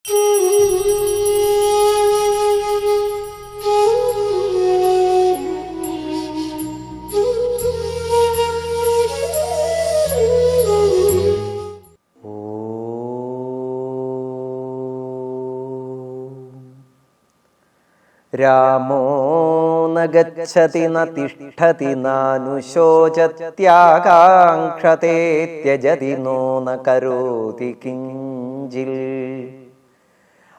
രാമോ ന ഗച്ഛതി ന തിഷ്ഠതി നാനുശോചത്യാകാംക്ഷതേ ത്യജതി നോ ന കരോതി കിഞ്ചിൽ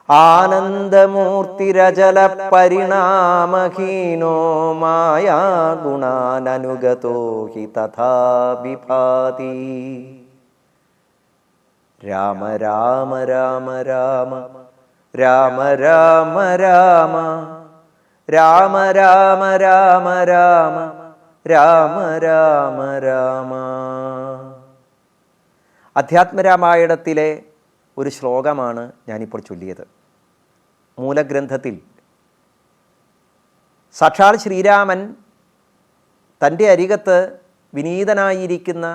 ആനന്ദമൂർത്തിരചല പരിണാമഹീനോ മായാ ഗുണാനനുഗതോ ഹി തഥാ വിഭാതി. രാമ രാമ രാമ രാമ രാമ രാമ രാമ രാമ രാമ രാമ രാമ രാമ രാമ രാമ. അധ്യാത്മരാമായണത്തിലെ ഒരു ശ്ലോകമാണ് ഞാനിപ്പോൾ ചൊല്ലിയത്. മൂലഗ്രന്ഥത്തിൽ സാക്ഷാൽ ശ്രീരാമൻ തൻ്റെ അരികത്ത് വിനീതനായിരിക്കുന്ന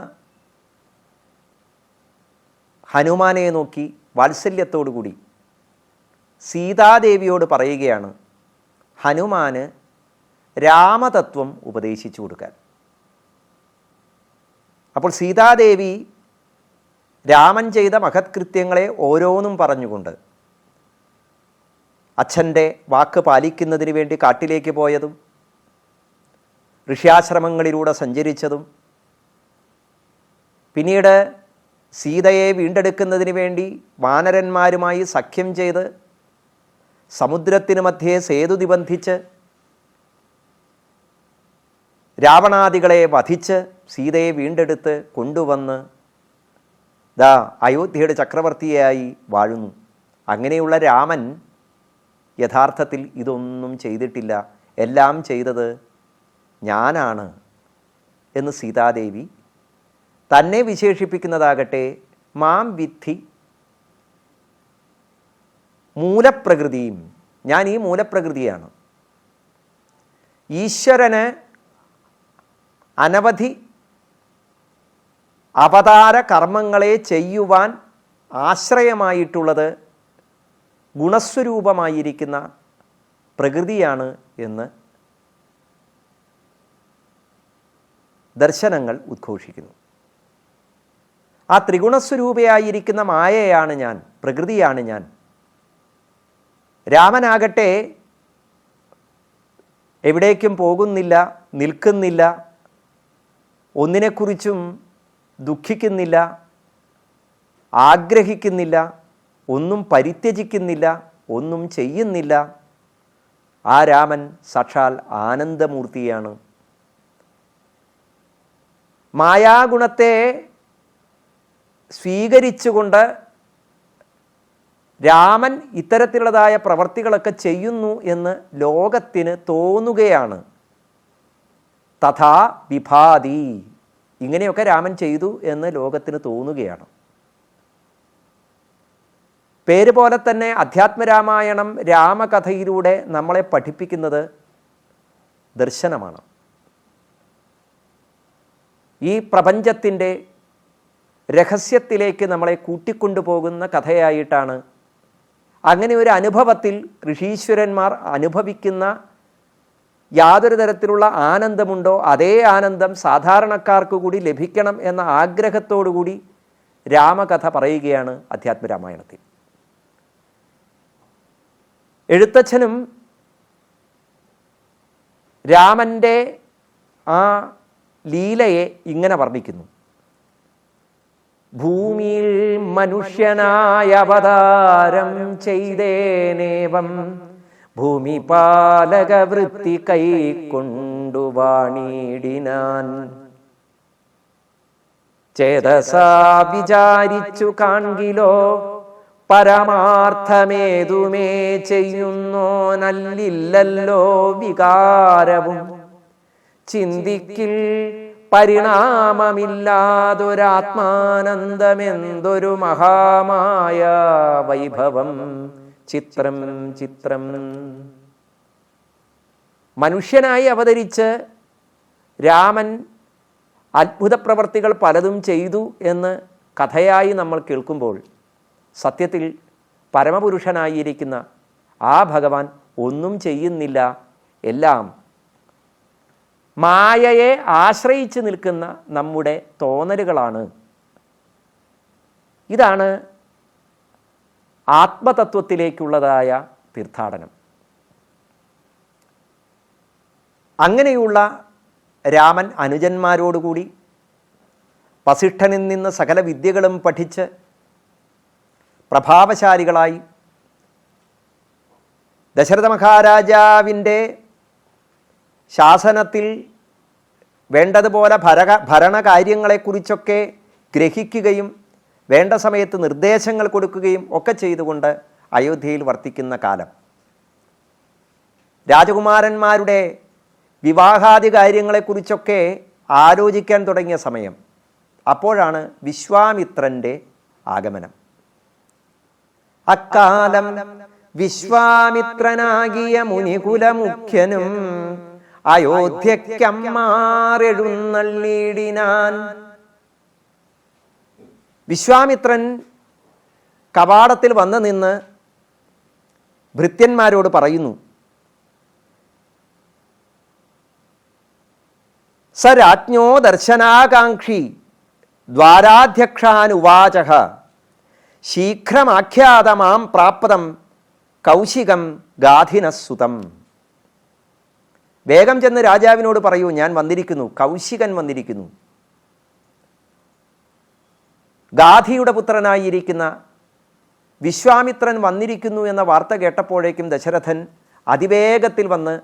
ഹനുമാനെ നോക്കി വാത്സല്യത്തോടുകൂടി സീതാദേവിയോട് പറയുകയാണ് ഹനുമാന് രാമതത്വം ഉപദേശിച്ചു കൊടുക്കാൻ. അപ്പോൾ സീതാദേവി രാമൻ ചെയ്ത മഹത്കൃത്യങ്ങളെ ഓരോന്നും പറഞ്ഞുകൊണ്ട് അച്ഛൻ്റെ വാക്ക് പാലിക്കുന്നതിന് വേണ്ടി കാട്ടിലേക്ക് പോയതും ഋഷ്യാശ്രമങ്ങളിലൂടെ സഞ്ചരിച്ചതും പിന്നീട് സീതയെ വീണ്ടെടുക്കുന്നതിന് വേണ്ടി വാനരന്മാരുമായി സഖ്യം ചെയ്ത് സമുദ്രത്തിനു മധ്യേ സേതു നിബന്ധിച്ച് രാവണാദികളെ വധിച്ച് സീതയെ വീണ്ടെടുത്ത് കൊണ്ടുവന്ന് ദാ അയോധ്യയുടെ ചക്രവർത്തിയായി വാഴുന്നു. അങ്ങനെയുള്ള രാമൻ യഥാർത്ഥത്തിൽ ഇതൊന്നും ചെയ്തിട്ടില്ല, എല്ലാം ചെയ്തത് ഞാനാണ് എന്ന് സീതാദേവി തന്നെ വിശേഷിപ്പിക്കുന്നതാകട്ടെ മാം വിദ്ധി മൂലപ്രകൃതിയും. ഞാൻ ഈ മൂലപ്രകൃതിയാണ്. ഈശ്വരന് അനവധി അവതാര കർമ്മങ്ങളെ ചെയ്യുവാൻ ആശ്രയമായിട്ടുള്ളത് ഗുണസ്വരൂപമായിരിക്കുന്ന പ്രകൃതിയാണ് എന്ന് ദർശനങ്ങൾ ഉദ്ഘോഷിക്കുന്നു. ആ ത്രിഗുണസ്വരൂപയായിരിക്കുന്ന മായയാണ് ഞാൻ, പ്രകൃതിയാണ് ഞാൻ. രാമനാകട്ടെ എവിടേക്കും പോകുന്നില്ല, നിൽക്കുന്നില്ല, ഒന്നിനെക്കുറിച്ചും ദുഃഖിക്കുന്നില്ല, ആഗ്രഹിക്കുന്നില്ല, ഒന്നും പരിത്യജിക്കുന്നില്ല, ഒന്നും ചെയ്യുന്നില്ല. ആ രാമൻ സാക്ഷാൽ ആനന്ദമൂർത്തിയാണ്. മായാഗുണത്തെ സ്വീകരിച്ചുകൊണ്ട് രാമൻ ഇത്തരത്തിലുള്ളതായ പ്രവർത്തികളൊക്കെ ചെയ്യുന്നു എന്ന് ലോകത്തിന് തോന്നുകയാണ്. തഥാ വിഭാതി, ഇങ്ങനെയൊക്കെ രാമൻ ചെയ്തു എന്ന് ലോകത്തിന് തോന്നുകയാണ്. പേര് പോലെ തന്നെ അധ്യാത്മരാമായണം രാമകഥയിലൂടെ നമ്മളെ പഠിപ്പിക്കുന്നത് ദർശനമാണ്. ഈ പ്രപഞ്ചത്തിൻ്റെ രഹസ്യത്തിലേക്ക് നമ്മളെ കൂട്ടിക്കൊണ്ടുപോകുന്ന കഥയായിട്ടാണ്. അങ്ങനെ ഒരു അനുഭവത്തിൽ ഋഷീശ്വരന്മാർ അനുഭവിക്കുന്ന യാതൊരു തരത്തിലുള്ള ആനന്ദമുണ്ടോ അതേ ആനന്ദം സാധാരണക്കാർക്ക് കൂടി ലഭിക്കണം എന്ന ആഗ്രഹത്തോടുകൂടി രാമകഥ പറയുകയാണ് അധ്യാത്മരാമായണത്തിൽ. എഴുത്തച്ഛനും രാമൻ്റെ ആ ലീലയെ ഇങ്ങനെ വർണ്ണിക്കുന്നു. ഭൂമിയിൽ മനുഷ്യനായ അവതാരം ചെയ്തേനേവം ഭൂമിപാലക വൃത്തി കൈക്കൊണ്ടു വാണിടിനാൻ. ചേതസാ വിചാരിച്ചു കാൺകിലോ പരമാർത്ഥമേതുമേ ചെയ്യുന്നോ നല്ലില്ലല്ലോ വികാരവും ചിന്തിക്കിൽ പരിണാമമില്ലാതൊരാത്മാനന്ദമെന്തൊരു മഹാമായ വൈഭവം ചിത്രം ചിത്രം. മനുഷ്യനായി അവതരിച്ച് രാമൻ അത്ഭുത പ്രവർത്തികൾ പലതും ചെയ്തു എന്ന് കഥയായി നമ്മൾ കേൾക്കുമ്പോൾ സത്യത്തിൽ പരമപുരുഷനായിരിക്കുന്ന ആ ഭഗവാൻ ഒന്നും ചെയ്യുന്നില്ല, എല്ലാം മായയെ ആശ്രയിച്ച് നിൽക്കുന്ന നമ്മുടെ തോന്നലുകളാണ്. ഇതാണ് ആത്മതത്വത്തിലേക്കുള്ളതായ തീർത്ഥാടനം. അങ്ങനെയുള്ള രാമൻ അനുജന്മാരോടുകൂടി വസിഷ്ഠനിൽ നിന്ന് സകല വിദ്യകളും പഠിച്ച് പ്രഭാവശാലികളായി ദശരഥ മഹാരാജാവിൻ്റെ ശാസനത്തിൽ വേണ്ടതുപോലെ ഭരണകാര്യങ്ങളെക്കുറിച്ചൊക്കെ ഗ്രഹിക്കുകയും വേണ്ട സമയത്ത് നിർദ്ദേശങ്ങൾ കൊടുക്കുകയും ഒക്കെ ചെയ്തുകൊണ്ട് അയോധ്യയിൽ വർത്തിക്കുന്ന കാലം, രാജകുമാരന്മാരുടെ വിവാഹാദി കാര്യങ്ങളെക്കുറിച്ചൊക്കെ ആലോചിക്കാൻ തുടങ്ങിയ സമയം, അപ്പോഴാണ് വിശ്വാമിത്രൻ്റെ ആഗമനം. അക്കാലം വിശ്വാമിത്രനാകിയ മുനികുലമുഖ്യനും അയോധ്യയ്ക്കമ്മാറെഴുന്നള്ളിയിടിനാൻ. വിശ്വാമിത്രൻ കവാടത്തിൽ വന്നു നിന്ന് ഭൃത്യന്മാരോട് പറയുന്നു, സ രാജ്ഞോ ദർശനാകാംക്ഷി ദ്വാരാധ്യക്ഷാനുവാച ശീഘ്രമാഖ്യാതമാം പ്രാപ്തം കൗശികം ഗാധിനസുതം. വേഗം ചെന്ന് രാജാവിനോട് പറയൂ, ഞാൻ വന്നിരിക്കുന്നു, കൗശികൻ വന്നിരിക്കുന്നു. ഗാധിയുടെ പുത്രനായിരിക്കുന്ന വിശ്വാമിത്രൻ വന്നിരിക്കുന്നു എന്ന വാർത്ത കേട്ടപ്പോഴേക്കും ദശരഥൻ അതിവേഗത്തിൽ വന്ന്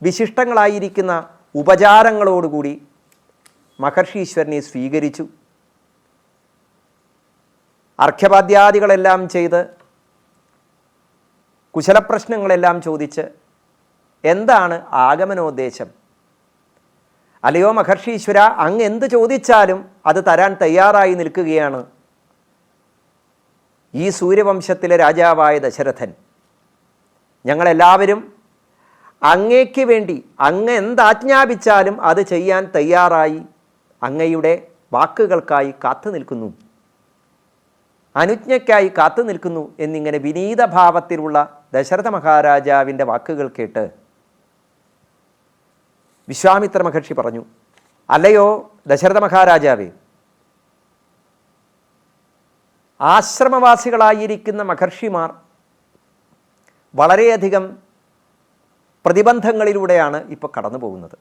വിശിഷ്ടങ്ങളായിരിക്കുന്ന ഉപചാരങ്ങളോടുകൂടി മഹർഷീശ്വരനെ സ്വീകരിച്ചു. അർഘ്യപാദ്യാദികളെല്ലാം ചെയ്ത് കുശലപ്രശ്നങ്ങളെല്ലാം ചോദിച്ച് എന്താണ് ആഗമനോദ്ദേശം, അല്ലയോ മഹർഷീശ്വര, അങ്ങ് എന്ത് ചോദിച്ചാലും അത് തരാൻ തയ്യാറായി നിൽക്കുകയാണ് ഈ സൂര്യവംശത്തിലെ രാജാവായ ദശരഥൻ. ഞങ്ങളെല്ലാവരും അങ്ങയ്ക്ക് വേണ്ടി അങ്ങ് എന്താജ്ഞാപിച്ചാലും അത് ചെയ്യാൻ തയ്യാറായി അങ്ങയുടെ വാക്കുകൾക്കായി കാത്തു നിൽക്കുന്നു, അനുജ്ഞയ്ക്കായി കാത്തു നിൽക്കുന്നു എന്നിങ്ങനെ വിനീതഭാവത്തിലുള്ള ദശരഥ മഹാരാജാവിൻ്റെ വാക്കുകൾ കേട്ട് വിശ്വാമിത്ര മഹർഷി പറഞ്ഞു, അല്ലയോ ദശരഥ മഹാരാജാവേ, ആശ്രമവാസികളായിരിക്കുന്ന മഹർഷിമാർ വളരെയധികം പ്രതിബന്ധങ്ങളിലൂടെയാണ് ഇപ്പോൾ കടന്നു പോകുന്നത്.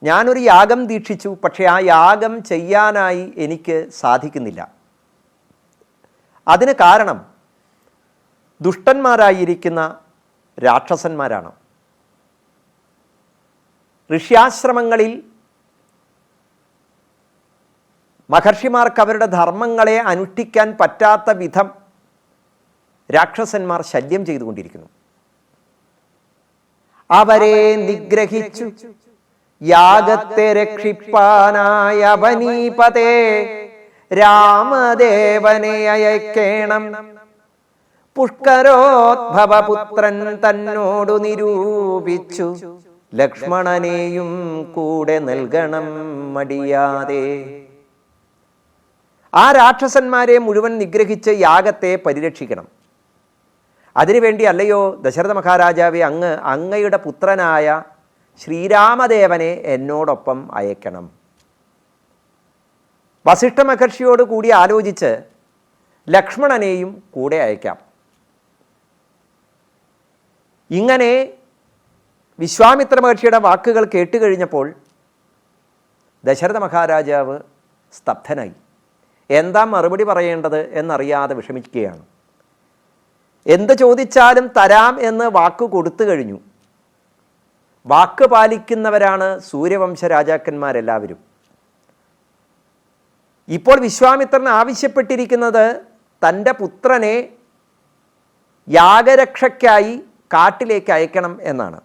ഞാനൊരു യാഗം ദീക്ഷിച്ചു, പക്ഷേ ആ യാഗം ചെയ്യാനായി എനിക്ക് സാധിക്കുന്നില്ല. അതിന് കാരണം ദുഷ്ടന്മാരായിരിക്കുന്ന രാക്ഷസന്മാരാണ്. ഋഷ്യാശ്രമങ്ങളിൽ മഹർഷിമാർക്ക് അവരുടെ ധർമ്മങ്ങളെ അനുഷ്ഠിക്കാൻ പറ്റാത്ത വിധം രാക്ഷസന്മാർ ശല്യം ചെയ്തുകൊണ്ടിരിക്കുന്നു. അവരെ നിഗ്രഹിച്ചു യാഗത്തെ രക്ഷിപ്പാനായ അവനീപതേ രാമദേവനെ അയക്കേണം. പുഷ്കരോദ്ഭവപുത്രൻ തന്നോടു നിരൂപിച്ചു ലക്ഷ്മണനെയും കൂടെ നൽകണം മടിയാതെ. ആ രാക്ഷസന്മാരെ മുഴുവൻ നിഗ്രഹിച്ച് യാഗത്തെ പരിരക്ഷിക്കണം. അതിനുവേണ്ടി അല്ലയോ ദശരഥ മഹാരാജാവെ, അങ്ങയുടെ പുത്രനായ ശ്രീരാമദേവനെ എന്നോടൊപ്പം അയക്കണം. വസിഷ്ഠ മഹർഷിയോട് കൂടി ആലോചിച്ച് ലക്ഷ്മണനെയും കൂടെ അയക്കാം. ഇങ്ങനെ വിശ്വാമിത്ര മഹർഷിയുടെ വാക്കുകൾ കേട്ടുകഴിഞ്ഞപ്പോൾ ദശരഥ മഹാരാജാവ് സ്തബ്ധനായി. എന്താ മറുപടി പറയേണ്ടത് എന്നറിയാതെ വിഷമിക്കുകയാണ്. എന്ത് ചോദിച്ചാലും തരാം എന്ന് വാക്ക് കൊടുത്തു കഴിഞ്ഞു. വാക്ക് പാലിക്കുന്നവരാണ് സൂര്യവംശ രാജാക്കന്മാരെല്ലാവരും. ഇപ്പോൾ വിശ്വാമിത്രൻ ആവശ്യപ്പെട്ടിരിക്കുന്നത് തൻ്റെ പുത്രനെ യാഗരക്ഷയ്ക്കായി കാട്ടിലേക്ക് അയക്കണം എന്നാണ്.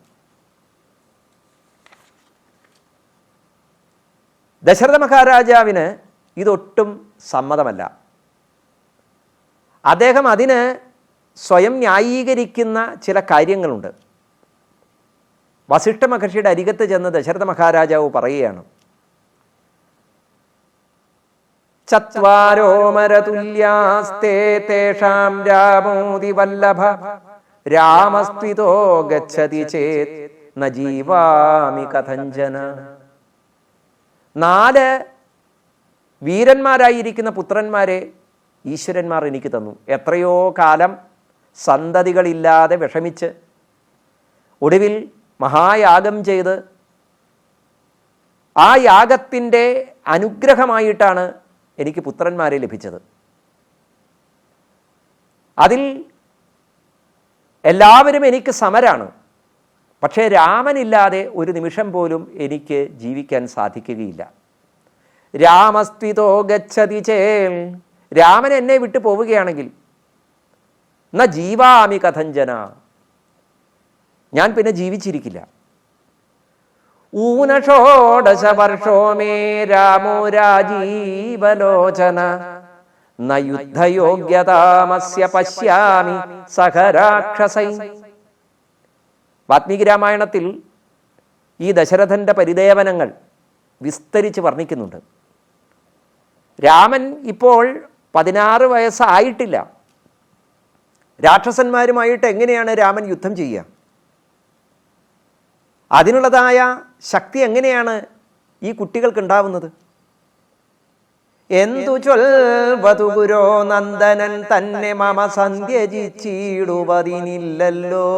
ദശരഥ മഹാരാജാവിന് ഇതൊട്ടും സമ്മതമല്ല. അദ്ദേഹം അതിന് സ്വയം ന്യായീകരിക്കുന്ന ചില കാര്യങ്ങളുണ്ട്. വസിഷ്ഠ മഹർഷിയുടെ അരികത്ത് ചെന്ന് ദശരഥ മഹാരാജാവ് പറയുകയാണ്, ചത്വാരോമരതുല്യാസ്തേ തേഷാം രാമോതി വല്ലഭ രാമസ്ത്വിതോ ഗച്ഛതി ചേത് ന ജീവാമി കഥഞ്ജന. 4 വീരന്മാരായിരിക്കുന്ന പുത്രന്മാരെ ഈശ്വരന്മാർ എനിക്ക് തന്നു. എത്രയോ കാലം സന്തതികളില്ലാതെ വിഷമിച്ച് ഒടുവിൽ മഹായാഗം ചെയ്ത് ആ യാഗത്തിൻ്റെ അനുഗ്രഹമായിട്ടാണ് എനിക്ക് പുത്രന്മാരെ ലഭിച്ചത്. അതിൽ എല്ലാവരും എനിക്ക് സമരാണ്. പക്ഷേ രാമനില്ലാതെ ഒരു നിമിഷം പോലും എനിക്ക് ജീവിക്കാൻ സാധിക്കുകയില്ല. രാമസ്ത്വിതോ ഗച്ഛതി ചേൽ, രാമൻ എന്നെ വിട്ടു പോവുകയാണെങ്കിൽ ന ജീവാമി കഥഞ്ജന, ഞാൻ പിന്നെ ജീവിച്ചിരിക്കില്ല. ഊനഷോഡശ വർഷോ മേ രാമോ രാജീവലോചന ന യുദ്ധയോഗ്യതാമസ്യ പശ്യാമി സഹരാക്ഷസൈ. വാത്മീകി രാമായണത്തിൽ ഈ ദശരഥൻ്റെ പരിദേവനങ്ങൾ വിസ്തരിച്ച് വർണ്ണിക്കുന്നുണ്ട്. രാമൻ ഇപ്പോൾ 16 വയസ്സായിട്ടില്ല. രാക്ഷസന്മാരുമായിട്ട് എങ്ങനെയാണ് രാമൻ യുദ്ധം ചെയ്യുക? അതിനുള്ളതായ ശക്തി എങ്ങനെയാണ് ഈ കുട്ടികൾക്ക് ഉണ്ടാവുന്നത്? എന്തു ചൊൽവതു ഗുരോ നന്ദനൻ തന്നെ മമ സന്ധ്യജിച്ചിടുവതിനില്ലല്ലോ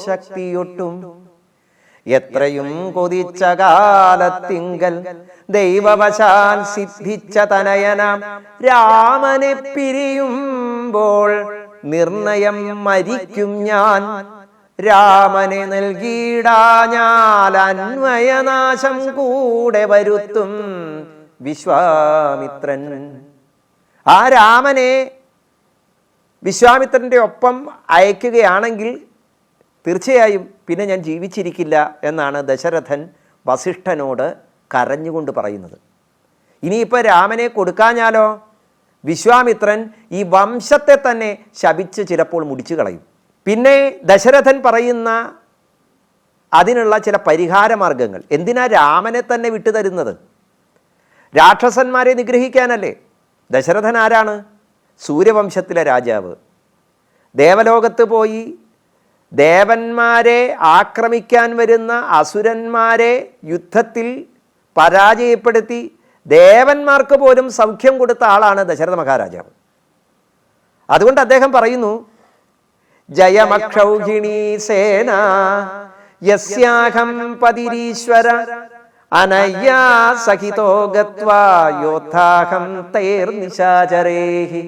ശക്തിയൊട്ടും. എത്രയും കൊതിച്ച കാലത്തിങ്കൽ ദൈവവശാൽ സിദ്ധിച്ച തനയനാം രാമനെ പിരിയുമ്പോൾ നിർണയം മരിക്കും ഞാൻ. രാമനെ നൽകിയിടാഞ്ഞാൽ അന്വയനാശം കൂടെ വരുത്തും വിശ്വാമിത്രൻ. ആ രാമനെ വിശ്വാമിത്രൻ്റെ ഒപ്പം അയക്കുകയാണെങ്കിൽ തീർച്ചയായും പിന്നെ ഞാൻ ജീവിച്ചിരിക്കില്ല എന്നാണ് ദശരഥൻ വസിഷ്ഠനോട് കരഞ്ഞുകൊണ്ട് പറയുന്നത്. ഇനിയിപ്പോൾ രാമനെ കൊടുക്കാഞ്ഞാലോ വിശ്വാമിത്രൻ ഈ വംശത്തെ തന്നെ ശപിച്ച് ചിലപ്പോൾ മുടിച്ചു കളയും. പിന്നെ ദശരഥൻ പറയുന്ന അതിനുള്ള ചില പരിഹാര മാർഗങ്ങൾ. എന്തിനാ രാമനെ തന്നെ വിട്ടുതരുന്നത്? രാക്ഷസന്മാരെ നിഗ്രഹിക്കാനല്ലേ. ദശരഥൻ ആരാണ്? സൂര്യവംശത്തിലെ രാജാവ്. ദേവലോകത്ത് പോയി ദേവന്മാരെ ആക്രമിക്കാൻ വരുന്ന അസുരന്മാരെ യുദ്ധത്തിൽ പരാജയപ്പെടുത്തി ദേവന്മാർക്ക് പോലും സൗഖ്യം കൊടുത്ത ആളാണ് ദശരഥ മഹാരാജാവ്. അതുകൊണ്ട് അദ്ദേഹം പറയുന്നു, ജയമക്ഷൗഹിണീ സേന യസ്യാഹം പതിരീശ്വര അനയ്യാ സഹിതോ ഗത്വാ യോദ്ധാഹം തൈർനിശാചരേഹി.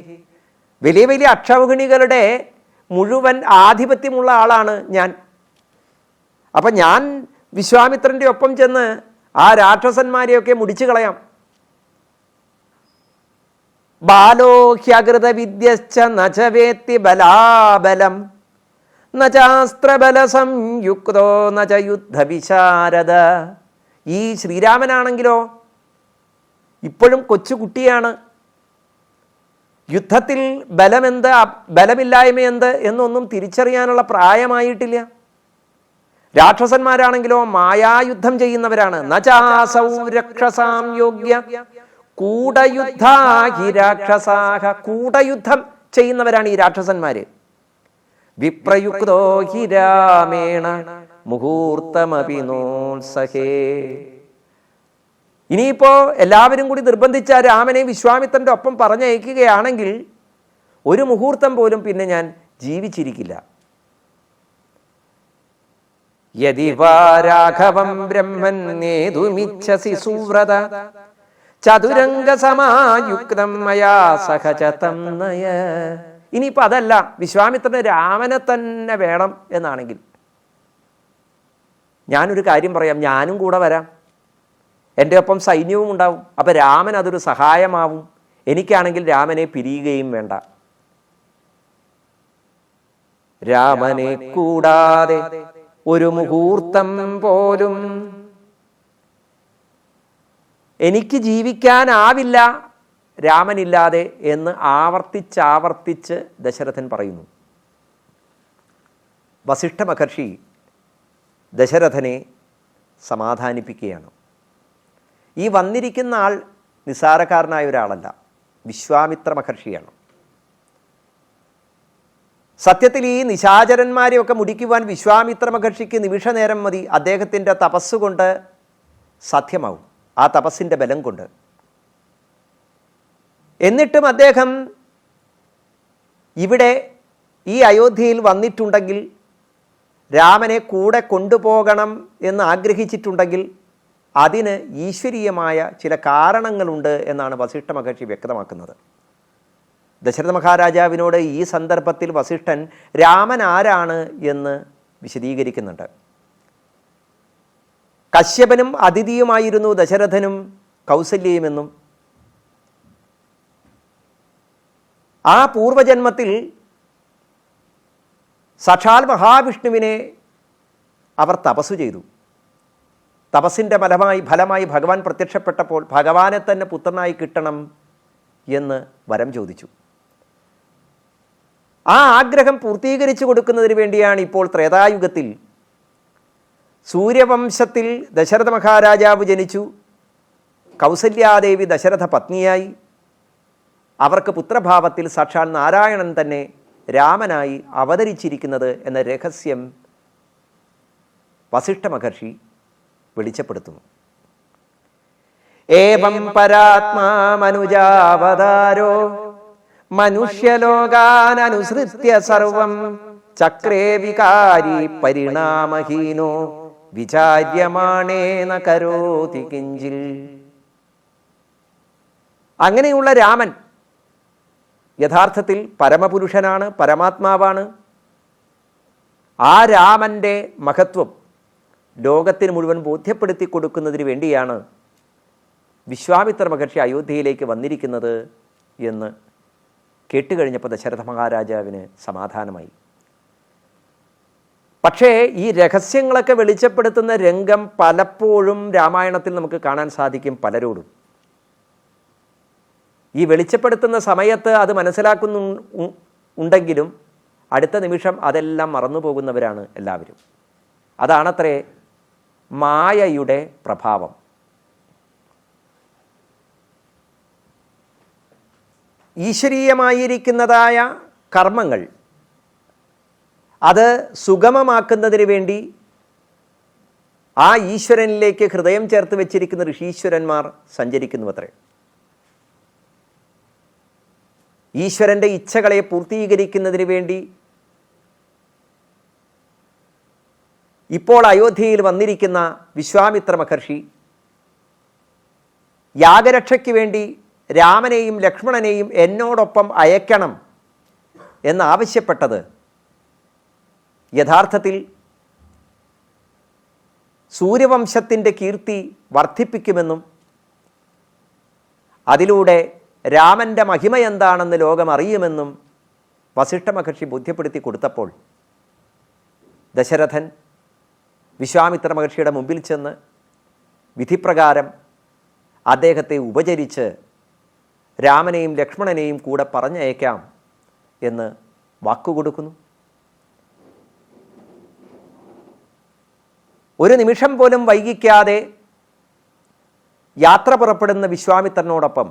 വലിയ വലിയ അക്ഷൗഹിണികളുടെ മുഴുവൻ ആധിപത്യമുള്ള ആളാണ് ഞാൻ. അപ്പം ഞാൻ വിശ്വാമിത്രൻ്റെ ഒപ്പം ചെന്ന് ആ രാക്ഷസന്മാരെയൊക്കെ മുടിച്ചു കളയാം. ബാലോ ഹ്യകൃത വിദ്യശ്ച നച വേത്തി ബലാബലം നചാസ്ത്രബല സംയുക്തോ നച യുദ്ധവിശാരദ. ഈ ശ്രീരാമനാണെങ്കിലോ ഇപ്പോഴും കൊച്ചുകുട്ടിയാണ്. യുദ്ധത്തിൽ ബലമെന്ത് ബലമില്ലായ്മയെന്ത് എന്നൊന്നും തിരിച്ചറിയാനുള്ള പ്രായമായിട്ടില്ല. രാക്ഷസന്മാരാണെങ്കിലോ മായായുദ്ധം ചെയ്യുന്നവരാണ്. നചാസൗ രക്ഷസാം യോഗ്യ കൂടയുദ്ധാഹി രാക്ഷസാഹ. കൂടയുദ്ധം ചെയ്യുന്നവരാണ് ഈ രാക്ഷസന്മാര്. വിപ്രയുക്തോ ഹി രാമേണ മുഹൂർത്തമപി നോത്സഹേ. ഇനിയിപ്പോ എല്ലാവരും കൂടി നിർബന്ധിച്ച രാമനെ വിശ്വാമിത്രന്റെ ഒപ്പം പറഞ്ഞയക്കുകയാണെങ്കിൽ ഒരു മുഹൂർത്തം പോലും പിന്നെ ഞാൻ ജീവിച്ചിരിക്കില്ല. യദി വാ രാഘവം ബ്രഹ്മൻ നേതുമിച്ഛസി സുവ്രത ചതുരംഗ സമായുക്തം മയാ സഹജതം നയ. ഇനിയിപ്പോൾ അതല്ല, വിശ്വാമിത്രന് രാമനെ തന്നെ വേണം എന്നാണെങ്കിൽ ഞാനൊരു കാര്യം പറയാം, ഞാനും കൂടെ വരാം. എൻ്റെ ഒപ്പം സൈന്യവും ഉണ്ടാവും. അപ്പം രാമൻ അതൊരു സഹായമാവും. എനിക്കാണെങ്കിൽ രാമനെ പിരിയുകയും വേണ്ട. രാമനെ കൂടാതെ ഒരു മുഹൂർത്തം പോലും എനിക്ക് ജീവിക്കാനാവില്ല രാമനില്ലാതെ എന്ന് ആവർത്തിച്ചാവർത്തിച്ച് ദശരഥൻ പറയുന്നു. വസിഷ്ഠ മഹർഷി ദശരഥനെ സമാധാനിപ്പിക്കുകയാണ്. ഈ വന്നിരിക്കുന്ന ആൾ നിസ്സാരക്കാരനായ ഒരാളല്ല. വിശ്വാമിത്ര മഹർഷിയാണ്. സത്യത്തിൽ ഈ നിശാചരന്മാരെയൊക്കെ മുടിക്കുവാൻ വിശ്വാമിത്ര മഹർഷിക്ക് നിമിഷനേരം മതി. അദ്ദേഹത്തിൻ്റെ തപസ്സുകൊണ്ട് സാധ്യമാവും, ആ തപസ്സിൻ്റെ ബലം കൊണ്ട്. എന്നിട്ടും അദ്ദേഹം ഇവിടെ ഈ അയോധ്യയിൽ വന്നിട്ടുണ്ടെങ്കിൽ, രാമനെ കൂടെ കൊണ്ടുപോകണം എന്ന് ആഗ്രഹിച്ചിട്ടുണ്ടെങ്കിൽ അതിന് ഈശ്വരീയമായ ചില കാരണങ്ങളുണ്ട് എന്നാണ് വസിഷ്ഠ മഹർഷി വ്യക്തമാക്കുന്നത്. ദശരഥ മഹാരാജാവിനോട് ഈ സന്ദർഭത്തിൽ വസിഷ്ഠൻ രാമൻ ആരാണ് എന്ന് വിശദീകരിക്കുന്നുണ്ട്. കശ്യപനും അതിഥിയുമായിരുന്നു ദശരഥനും കൗസല്യയുമെന്നും ആ പൂർവജന്മത്തിൽ സാക്ഷാൽ മഹാവിഷ്ണുവിനെ അവർ തപസ്സു ചെയ്തു. തപസ്സിൻ്റെ ഫലമായി ഭഗവാൻ പ്രത്യക്ഷപ്പെട്ടപ്പോൾ ഭഗവാനെ തന്നെ പുത്രനായി കിട്ടണം എന്ന് വരം ചോദിച്ചു. ആ ആഗ്രഹം പൂർത്തീകരിച്ചു കൊടുക്കുന്നതിന് വേണ്ടിയാണ് ഇപ്പോൾ ത്രേതായുഗത്തിൽ സൂര്യവംശത്തിൽ ദശരഥ മഹാരാജാവ് ജനിച്ചു. കൗസല്യാദേവി ദശരഥ പത്നിയായി. അവർക്ക് പുത്രഭാവത്തിൽ സാക്ഷാൽ നാരായണൻ തന്നെ രാമനായി അവതരിച്ചിരിക്കുന്നത് എന്ന രഹസ്യം വസിഷ്ഠ മഹർഷി വെളിച്ചപ്പെടുത്തുന്നു. ഏവം പരാത്മാ മനുജാവതാരോ മനുഷ്യലോകാനനുസൃത്യ സർവം ചക്രേ വികാരി പരിണാമഹീനോ വിചാര്യമാണേന കരോതി കിഞ്ചിൽ. അങ്ങനെയുള്ള രാമൻ യഥാർത്ഥത്തിൽ പരമപുരുഷനാണ്, പരമാത്മാവാണ്. ആ രാമൻ്റെ മഹത്വം ലോകത്തിന് മുഴുവൻ ബോധ്യപ്പെടുത്തി കൊടുക്കുന്നതിന് വേണ്ടിയാണ് വിശ്വാമിത്ര മഹർഷി അയോധ്യയിലേക്ക് വന്നിരിക്കുന്നത് എന്ന് കേട്ടുകഴിഞ്ഞപ്പോൾ ദശരഥ മഹാരാജാവിന് സമാധാനമായി. പക്ഷേ ഈ രഹസ്യങ്ങളൊക്കെ വെളിച്ചപ്പെടുത്തുന്ന രംഗം പലപ്പോഴും രാമായണത്തിൽ നമുക്ക് കാണാൻ സാധിക്കും പലരോടും. ഈ വെളിച്ചപ്പെടുത്തുന്ന സമയത്ത് അത് മനസ്സിലാക്കുന്നുണ്ടെങ്കിലും അടുത്ത നിമിഷം അതെല്ലാം മറന്നു പോകുന്നവരാണ് എല്ലാവരും. അതാണത്രേ മായയുടെ പ്രഭാവം. ഈശ്വരീയമായിരിക്കുന്നതായ കർമ്മങ്ങൾ അത് സുഗമമാക്കുന്നതിന് വേണ്ടി ആ ഈശ്വരനിലേക്ക് ഹൃദയം ചേർത്ത് വെച്ചിരിക്കുന്ന ഋഷീശ്വരന്മാർ സഞ്ചരിക്കുന്നുവത്രേ. ഈശ്വരൻ്റെ ഇച്ഛകളെ പൂർത്തീകരിക്കുന്നതിന് വേണ്ടി ഇപ്പോൾ അയോധ്യയിൽ വന്നിരിക്കുന്ന വിശ്വാമിത്ര മഹർഷി യാഗരക്ഷയ്ക്ക് വേണ്ടി രാമനെയും ലക്ഷ്മണനെയും എന്നോടൊപ്പം അയക്കണം എന്നാവശ്യപ്പെട്ടത് യഥാർത്ഥത്തിൽ സൂര്യവംശത്തിൻ്റെ കീർത്തി വർദ്ധിപ്പിക്കുമെന്നും അതിലൂടെ രാമൻ്റെ മഹിമ എന്താണെന്ന് ലോകം അറിയുമെന്നും വസിഷ്ഠ മഹർഷി ബോധ്യപ്പെടുത്തി കൊടുത്തപ്പോൾ ദശരഥൻ വിശ്വാമിത്ര മഹർഷിയുടെ മുമ്പിൽ ചെന്ന് വിധിപ്രകാരം അദ്ദേഹത്തെ ഉപചരിച്ച് രാമനെയും ലക്ഷ്മണനെയും കൂടെ പറഞ്ഞയക്കാം എന്ന് വാക്കുകൊടുക്കുന്നു. ഒരു നിമിഷം പോലും വൈകിക്കാതെ യാത്ര പുറപ്പെടുന്ന വിശ്വാമിത്രനോടൊപ്പം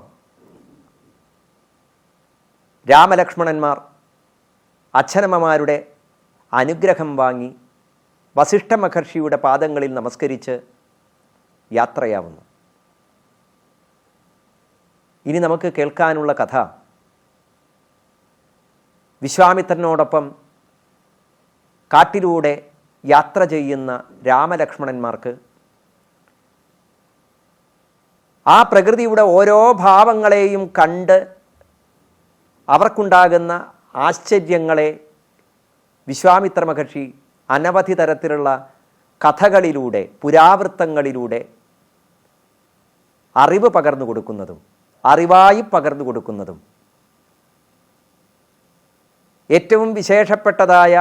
രാമലക്ഷ്മണന്മാർ അച്ഛനമ്മമാരുടെ അനുഗ്രഹം വാങ്ങി വസിഷ്ഠ മഹർഷിയുടെ പാദങ്ങളിൽ നമസ്കരിച്ച് യാത്രയാവുന്നു. ഇനി നമുക്ക് കേൾക്കാനുള്ള കഥ വിശ്വാമിത്രനോടൊപ്പം കാട്ടിലൂടെ യാത്ര ചെയ്യുന്ന രാമലക്ഷ്മണന്മാർക്ക് ആ പ്രകൃതിയുടെ ഓരോ ഭാവങ്ങളെയും കണ്ട് അവർക്കുണ്ടാകുന്ന ആശ്ചര്യങ്ങളെ വിശ്വാമിത്ര മഹർഷി അനവധി തരത്തിലുള്ള കഥകളിലൂടെ പുരാവൃത്തങ്ങളിലൂടെ അറിവ് പകർന്നു കൊടുക്കുന്നതും അറിവായി പകർന്നു കൊടുക്കുന്നതും ഏറ്റവും വിശേഷപ്പെട്ടതായ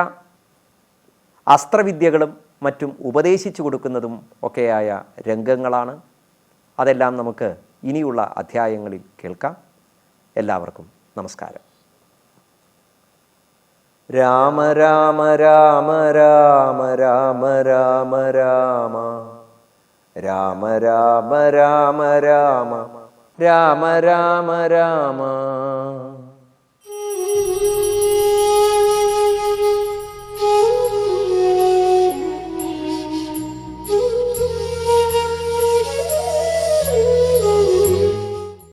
അസ്ത്രവിദ്യകളും മറ്റും ഉപദേശിച്ചു കൊടുക്കുന്നതും ഒക്കെയായ രംഗങ്ങളാണ്. അതെല്ലാം നമുക്ക് ഇനിയുള്ള അധ്യായങ്ങളിൽ കേൾക്കാം. എല്ലാവർക്കും നമസ്കാരം. രാമ രാമ രാമ രാമ രാമ രാമ രാമ രാമ രാമ രാമ രാമ രാമ രാമ രാമ